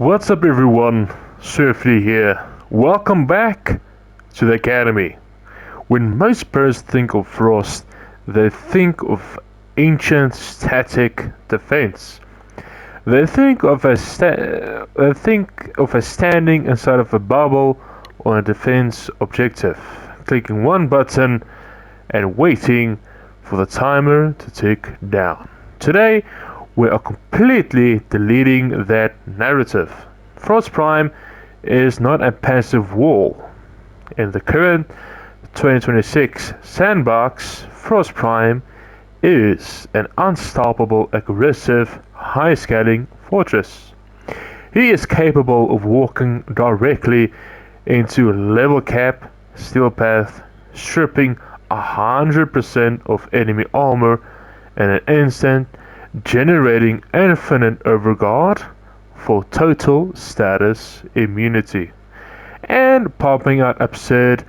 What's up everyone, Swifty here. Welcome back to the Academy. When most players think of Frost, they think of ancient static defense. They think of a standing inside of a bubble on a defense objective, clicking one button and waiting for the timer to tick down. Today, we are completely deleting that narrative. Frost Prime is not a passive wall. In the current 2026 sandbox, Frost Prime is an unstoppable, aggressive, high-scaling fortress. He is capable of walking directly into level cap, steel path, stripping 100% of enemy armor in an instant, generating infinite Overguard for total status immunity, and popping out absurd,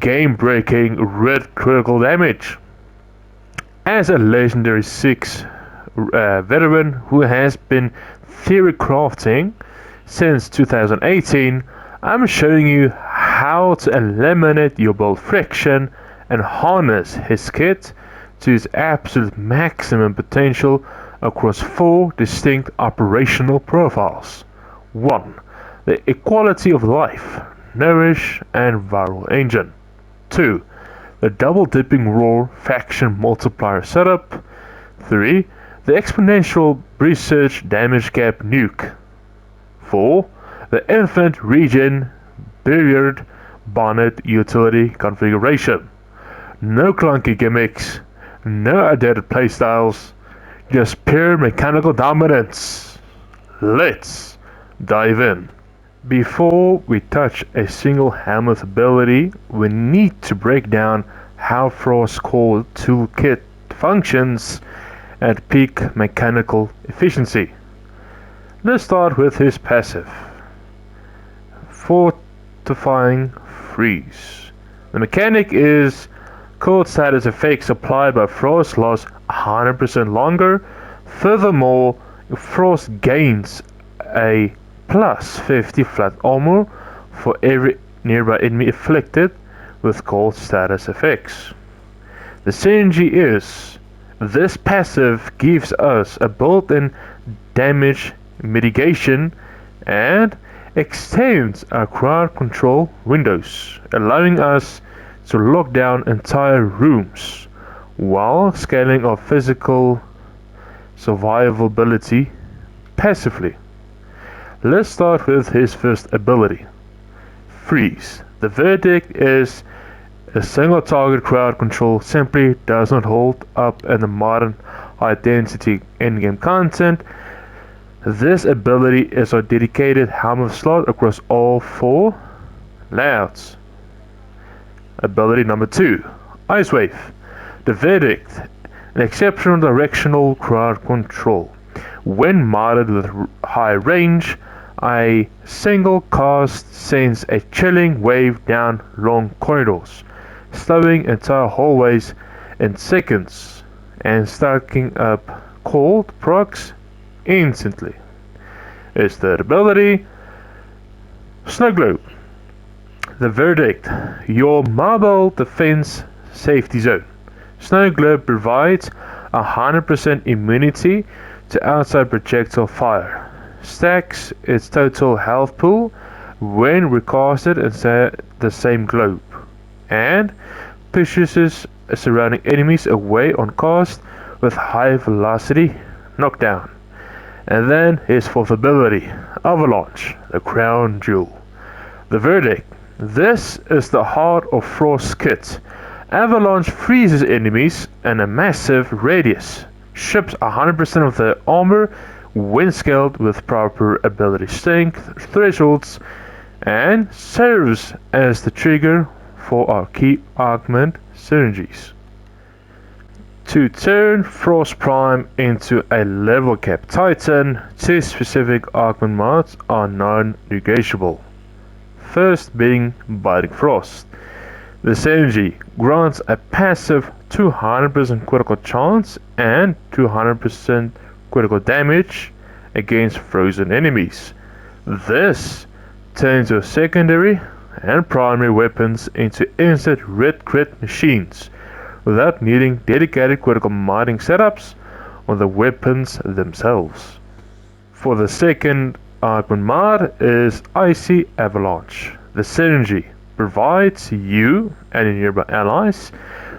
game-breaking red critical damage. As a legendary 6 veteran who has been theorycrafting since 2018, I'm showing you how to eliminate your build friction and harness his kit to its absolute maximum potential across 4 distinct operational profiles. 1. The equality of life, Nourish and viral engine. 2. The double dipping roar faction multiplier setup. 3. The exponential research damage cap nuke. 4. The infinite regen Briered Bonnet utility configuration. No clunky gimmicks, no outdated playstyles, just pure mechanical dominance. Let's dive in. Before we touch a single Helminth ability, we need to break down how Frost's core toolkit functions at peak mechanical efficiency. Let's start with his passive. Fortifying Freeze. The mechanic is cold status effects applied by Frost last 100% longer. Furthermore, Frost gains a plus 50 flat armor for every nearby enemy afflicted with cold status effects. The synergy is, this passive gives us a built-in damage mitigation and extends our crowd control windows, allowing us to lock down entire rooms while scaling our physical survivability passively. Let's start with his first ability, Freeze. The verdict is a single target crowd control simply does not hold up in the modern high density endgame content. This ability is our dedicated Helminth slot across all 4 layouts. Ability number 2, Ice Wave. The verdict, an exceptional directional crowd control. When modded with high range, a single cast sends a chilling wave down long corridors, slowing entire hallways in seconds and stacking up cold procs instantly. Its third ability, Snow Globe. The verdict, your mobile defense safety zone. Snow Globe provides 100% immunity to outside projectile fire, stacks its total health pool when recasted inside the same globe, and pushes surrounding enemies away on cast with high velocity knockdown. And then his fourth ability, Avalanche, the crown jewel. The verdict, this is the heart of Frost's kit. Avalanche freezes enemies in a massive radius, strips 100% of their armor when scaled with proper ability strength thresholds, and serves as the trigger for our key augment synergies. To turn Frost Prime into a level cap titan, 2 specific augment mods are non-negotiable. First being Biting Frost. The synergy grants a passive 200% critical chance and 200% critical damage against frozen enemies. This turns your secondary and primary weapons into instant red crit machines without needing dedicated critical mining setups on the weapons themselves. For the second Archon mod is Icy Avalanche. The synergy provides you and your nearby allies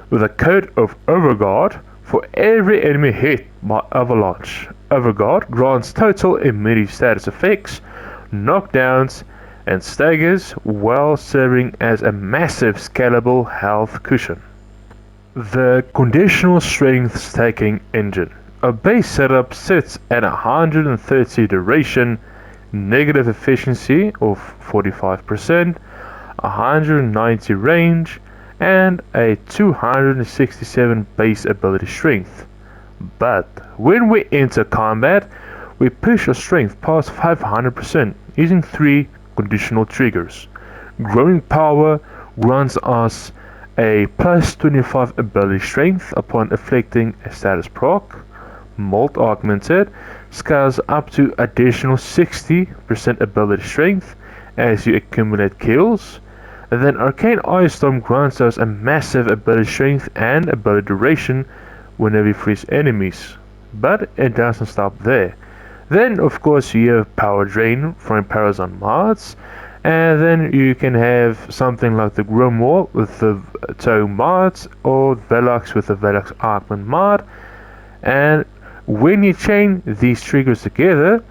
with a code of Overguard for every enemy hit by Avalanche. Overguard grants total immediate status effects, knockdowns, and staggers while serving as a massive scalable health cushion. The conditional strength stacking engine. A base setup sits at 130 duration, negative efficiency of 45%, 190 range, and a 267 base ability strength. But when we enter combat, we push our strength past 500% using 3 conditional triggers. Growing power grants us a plus 25 ability strength upon afflicting a status proc. Molt Augmented scales up to additional 60% ability strength as you accumulate kills. And then Arcane Ice Storm grants us a massive ability strength and ability duration whenever you freeze enemies. But it doesn't stop there. Then of course you have Power Drain from Parazon mods, and then you can have something like the Grimoire with the Toe mods, or Velox with the Velox Archon mod. And when you chain these triggers together,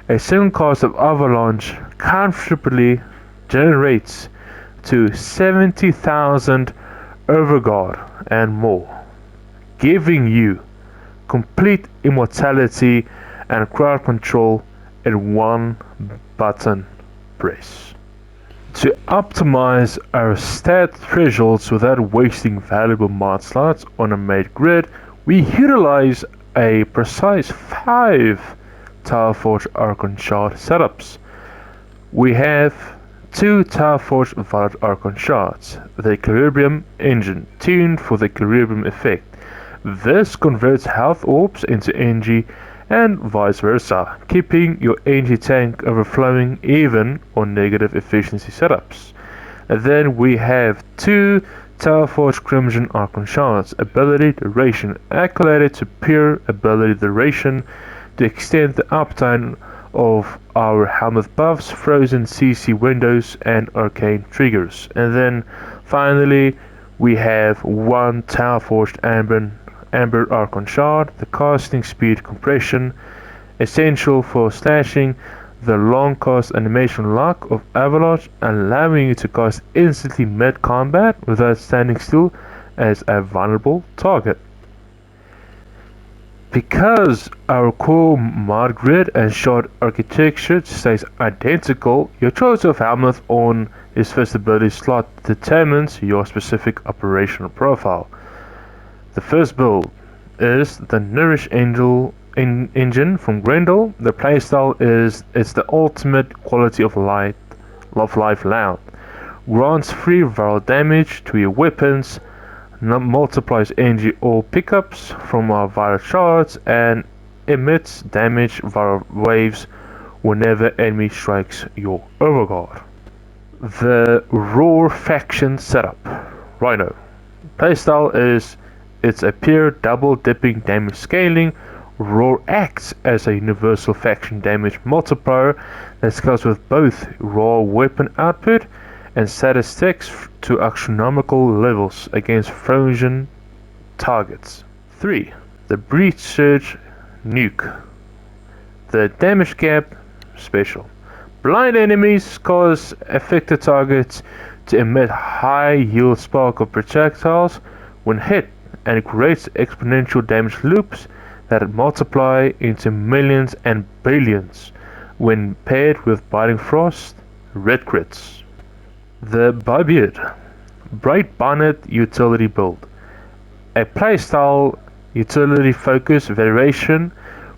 a single cast of Avalanche comfortably generates to 70,000 Overguard and more, giving you complete immortality and crowd control in one button press. To optimize our stat thresholds without wasting valuable mod slots on a made grid, we utilize a precise 5 Tauforged Archon shard setups. We have 2 Tauforged Valid Archon shards, the Equilibrium engine tuned for the Equilibrium effect. This converts health orbs into energy and vice versa, keeping your energy tank overflowing even on negative efficiency setups. And then we have 2 Tauforged Crimson Archon shards, ability duration accoladed to pure ability duration to extend the uptime of our Helminth buffs, frozen CC windows, and arcane triggers. And then finally we have 1 Tauforged Amber Archon shard, the casting speed compression, essential for slashing the long cast animation lock of Avalanche, allowing you to cast instantly mid-combat without standing still as a vulnerable target. Because our core mod grid and shard architecture stays identical, your choice of Helminth on his first ability slot determines your specific operational profile. The first build is the Nourish engine from Grendel. The playstyle is it's the ultimate quality of life loud. Grants free viral damage to your weapons, multiplies energy or pickups from our viral shards, and emits damage viral waves whenever enemy strikes your Overguard. The Roar faction setup. Rhino. Playstyle is it's a pure double dipping damage scaling. Roar acts as a universal faction damage multiplier that scales with both raw weapon output and statistics to astronomical levels against frozen targets. 3. The Breach Surge Nuke. The damage gap special. Blind enemies cause affected targets to emit high yield spark of projectiles when hit, and it creates exponential damage loops that multiply into millions and billions when paired with Biting Frost red crits. The Briered Bright Bonnet utility build. A playstyle utility focused variation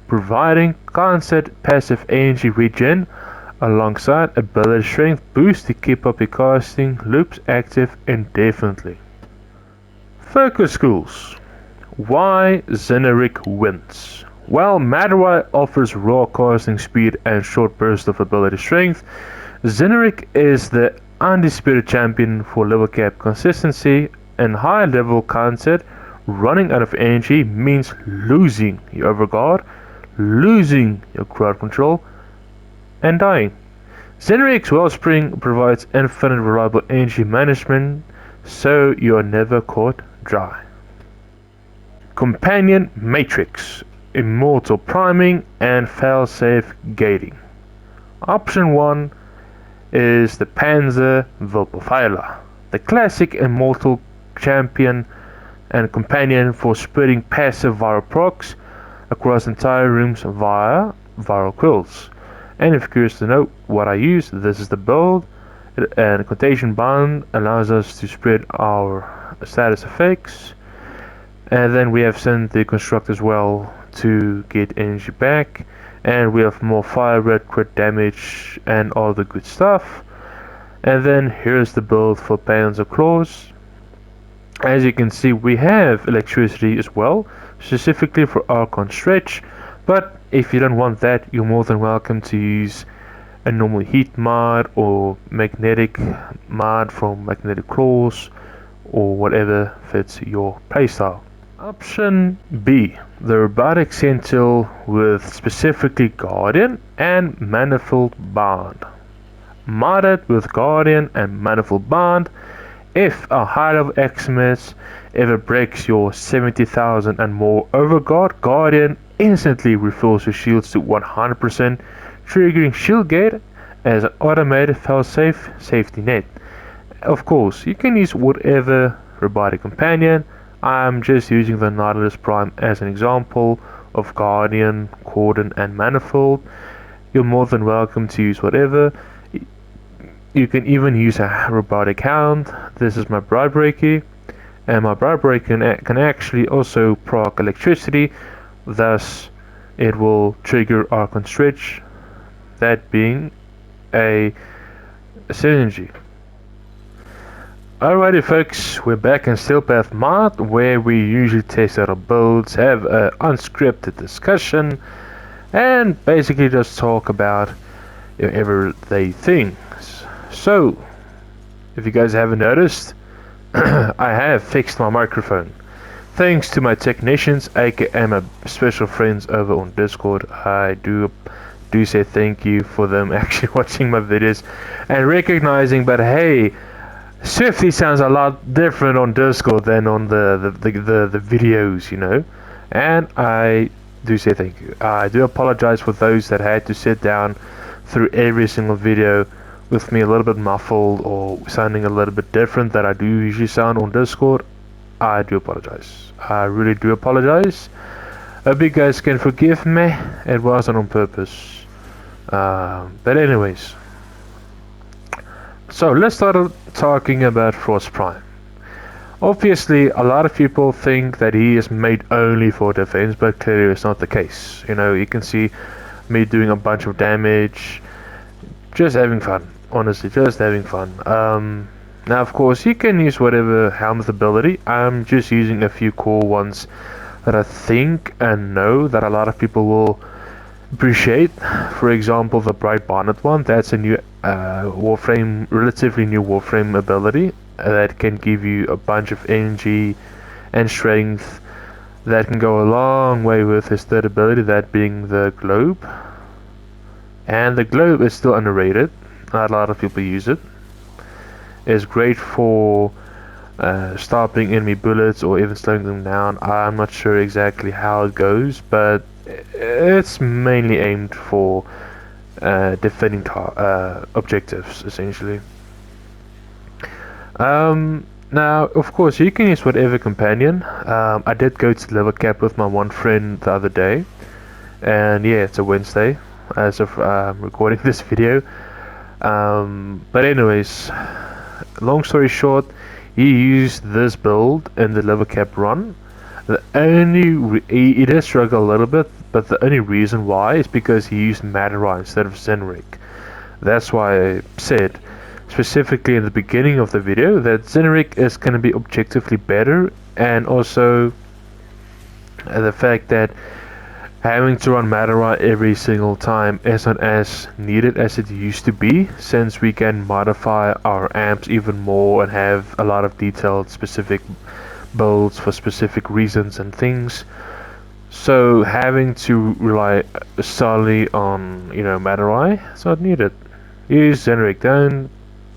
providing constant passive energy regen alongside ability strength boost to keep up your casting loops active indefinitely. Focus schools. Why Zenurik wins. While Madurai offers raw casting speed and short bursts of ability strength, Zenurik is the undisputed champion for level cap consistency and high level concept. Running out of energy means losing your Overguard, losing your crowd control, and dying. Zenurik's Wellspring provides infinite reliable energy management, so you are never caught dry. Companion Matrix, Immortal Priming and Failsafe Gating. Option 1 is the Panzer Wilperpfeiler, the classic immortal champion and companion for spreading passive viral procs across entire rooms via viral quills. And if you're curious to know what I use, this is the build, and Contagion Bond allows us to spread our status effects, and then we have sent the Deconstruct as well to get energy back, and we have more fire rate, crit damage, and all the good stuff. And then here's the build for Panzer Claws. As you can see, we have electricity as well, specifically for Archon stretch, but if you don't want that, you're more than welcome to use a normal heat mod or magnetic mod from Magnetic Claws or whatever fits your playstyle. Option B, the Robotic Sentinel with specifically Guardian and Manifold Bond. Modded with Guardian and Manifold Bond, if a high level Xmas ever breaks your 70,000 and more Overguard, Guardian instantly refills your shields to 100%, triggering shield gate as an automated failsafe safety net. Of course, you can use whatever robotic companion. I'm just using the Nautilus Prime as an example of Guardian, Cordon and Manifold. You're more than welcome to use whatever. You can even use a robotic hound. This is my Bride Breaker, and my Bride Breaker can actually also proc electricity, thus it will trigger Archon stretch, that being a synergy. Alrighty folks, we're back in Steelpath Mod, where we usually test out our builds, have an unscripted discussion, and basically just talk about your everyday things. So, if you guys haven't noticed, I have fixed my microphone. Thanks to my technicians, aka my special friends over on Discord. I do say thank you for them actually watching my videos and recognizing, but hey, Swifty sounds a lot different on Discord than on the videos, you know. And I do say thank you. I do apologize for those that had to sit down through every single video with me a little bit muffled or sounding a little bit different that I do usually sound on Discord. I do apologize. I really do apologize. I hope you guys can forgive me. It wasn't on purpose. But anyways, so let's start talking about Frost Prime. Obviously, a lot of people think that he is made only for defense, but clearly it's not the case. You know, you can see me doing a bunch of damage, just having fun. Honestly, just having fun. Now, of course, you can use whatever Helminth ability. I'm just using a few core ones that I think and know that a lot of people will appreciate. For example, the Bright Bonnet one. That's a new Warframe, relatively new Warframe ability that can give you a bunch of energy and strength that can go a long way with his third ability, that being the Globe. And the Globe is still underrated. Not a lot of people use it. It's great for stopping enemy bullets or even slowing them down. I'm not sure exactly how it goes, but it's mainly aimed for defending objectives, essentially. Now, of course, you can use whatever companion. I did go to level cap with my one friend the other day, and yeah, it's a Wednesday as of recording this video. But anyways, long story short, he used this build in the level cap run. He did struggle a little bit, but the only reason why is because he used Madurai instead of Zenurik. That's why I said specifically in the beginning of the video that Zenurik is going to be objectively better, and also the fact that Having to run Madurai every single time is not as needed as it used to be, since we can modify our amps even more and have a lot of detailed specific builds for specific reasons and things. So having to rely solely on, you know, Madurai, it's not needed. Use Zenurik.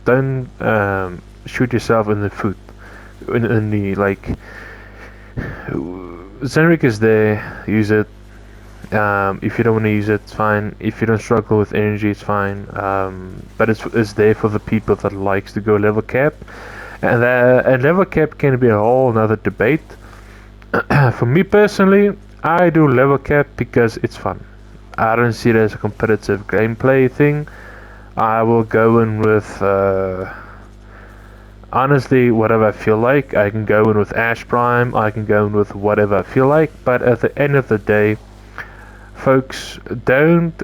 Don't shoot yourself in the foot. In the like, Zenurik is there. Use it. If you don't want to use it, it's fine. If you don't struggle with energy, it's fine. But it's there for the people that likes to go level cap, and level cap can be a whole another debate. For me personally, I do level cap because it's fun. I don't see it as a competitive gameplay thing. I will go in with honestly whatever I feel like. I can go in with Ash Prime, I can go in with whatever I feel like, but at the end of the day, folks, don't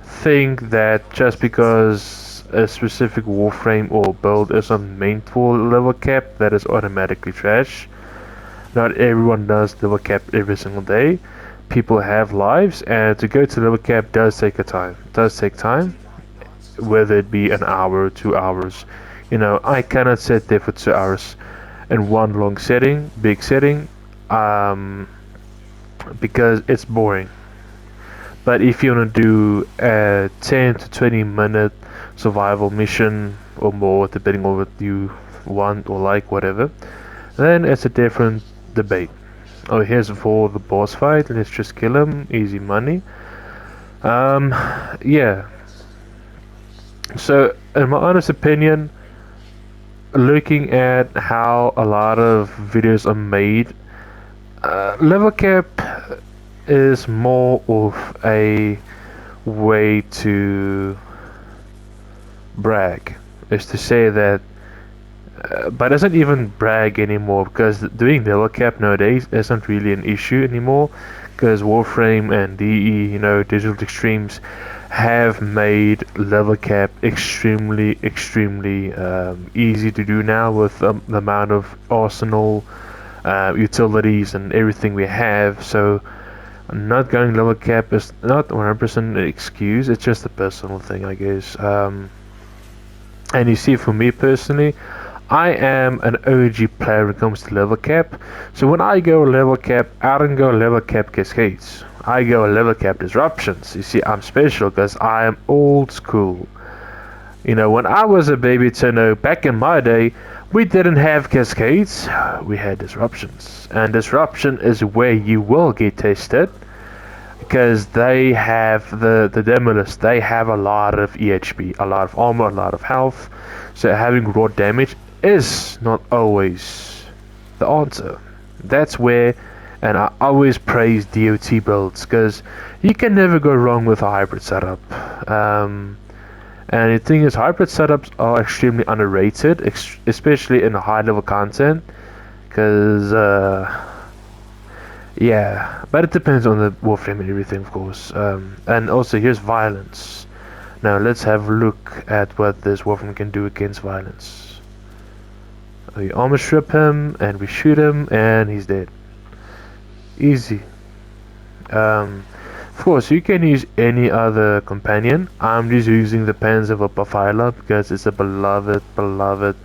think that just because a specific Warframe or build isn't meant for level cap, that is automatically trash. Not everyone does level cap every single day. People have lives, and to go to level cap does take time, whether it be an hour, 2 hours. You know, I cannot sit there for 2 hours in one long setting, big setting, because it's boring. But if you want to do a 10 to 20 minute survival mission or more, depending on what you want or like, whatever, then it's a different debate. Oh, here's for the boss fight, let's just kill him, easy money. Yeah. So, in my honest opinion, looking at how a lot of videos are made, level cap is more of a way to brag. Is to say that, but it doesn't even brag anymore, because doing level cap nowadays isn't really an issue anymore, because Warframe and DE, you know, Digital Extremes, have made level cap extremely easy to do now with the amount of arsenal, utilities and everything we have. So not going level cap is not 100% an excuse, it's just a personal thing, I guess. And you see, for me personally, I am an OG player when it comes to level cap. So when I go level cap, I don't go level cap cascades. I go level cap disruptions. You see, I'm special because I am old school. You know, when I was a baby Tenno back in my day, we didn't have cascades, we had disruptions. And disruption is where you will get tested, because they have the Demolist, they have a lot of EHP, a lot of armor, a lot of health. So having raw damage is not always the answer. That's where, and I always praise DOT builds, because you can never go wrong with a hybrid setup. And the thing is, hybrid setups are extremely underrated, especially in high level content, because yeah, but it depends on the Warframe and everything, of course. And also, here's violence. Now let's have a look at what this Warframe can do against violence. We armor strip him, and we shoot him, and he's dead. Easy. Of course, you can use any other companion. I'm just using the Panzer because it's a beloved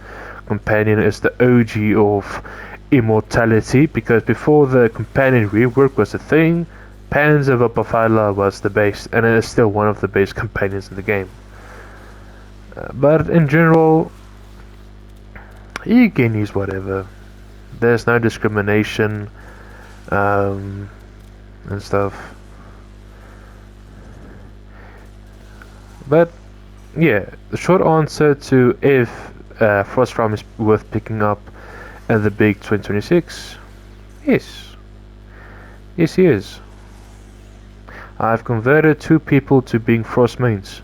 companion. It's the OG of immortality, because before the companion rework was a thing, Panzer was the base, and it is still one of the base companions in the game. But in general, you can use whatever. There's no discrimination and stuff. But yeah, the short answer to if Frostframe is worth picking up at the big 2026, yes. Yes, he is. I've converted 2 people to being Frost mains.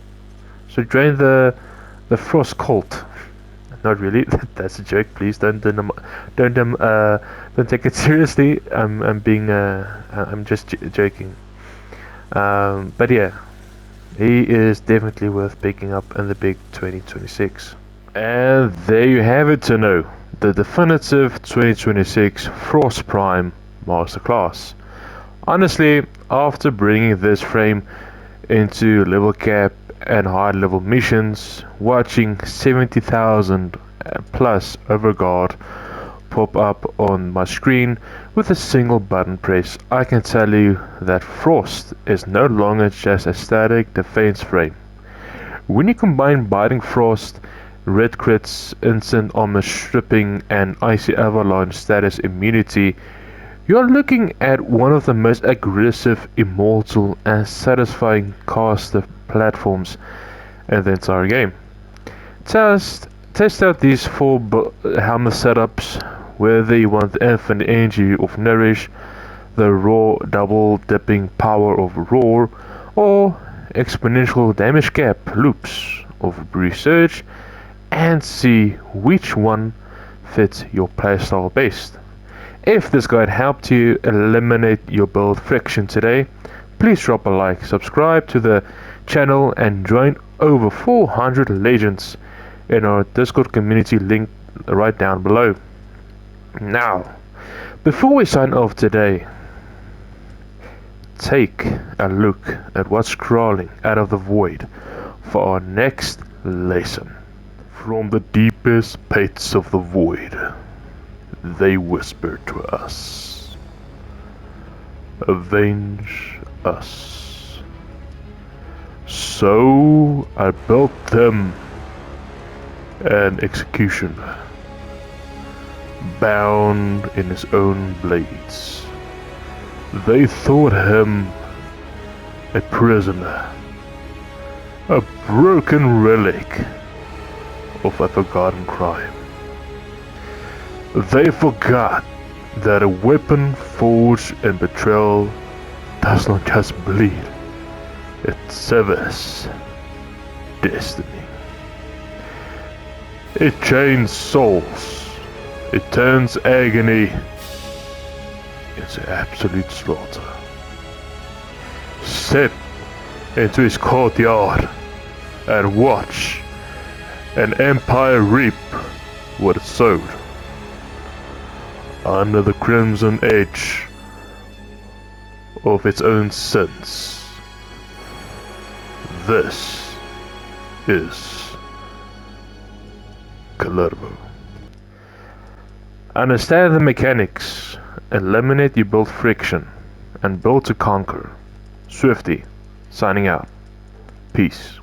So join the Frost cult. Not really. That's a joke. Please don't take it seriously. I'm just joking. But yeah, he is definitely worth picking up in the big 2026. And there you have it, Tenno, the definitive 2026 Frost Prime Masterclass. Honestly, after bringing this frame into level cap and high level missions, watching 70,000 plus Overguard pop up on my screen with a single button press, I can tell you that Frost is no longer just a static defense frame. When you combine Biting Frost, Red Crits, Instant Armor Stripping and Icy Avalanche status immunity, you're looking at one of the most aggressive, immortal and satisfying caster platforms in the entire game. Test out these 4 Helminth setups, whether you want the infinite energy of Nourish, the raw double dipping power of Roar, or exponential damage cap loops of Briered, and see which one fits your playstyle best. If this guide helped you eliminate your build friction today, please drop a like, subscribe to the channel and join over 400 legends in our Discord community link right down below. Now, before we sign off today, take a look at what's crawling out of the void for our next lesson. From the deepest pits of the void, they whisper to us, "Avenge us." So I built them an executioner, bound in his own blades. They thought him a prisoner, a broken relic of a forgotten crime. They forgot that a weapon forged in betrayal does not just bleed, it severs destiny. It chains souls, it turns agony into absolute slaughter. Step into his courtyard and watch an empire reap what it sowed. Under the crimson edge of its own sins. This is Kullervo. Understand the mechanics, eliminate your build friction, and build to conquer. Swifty, signing out. Peace.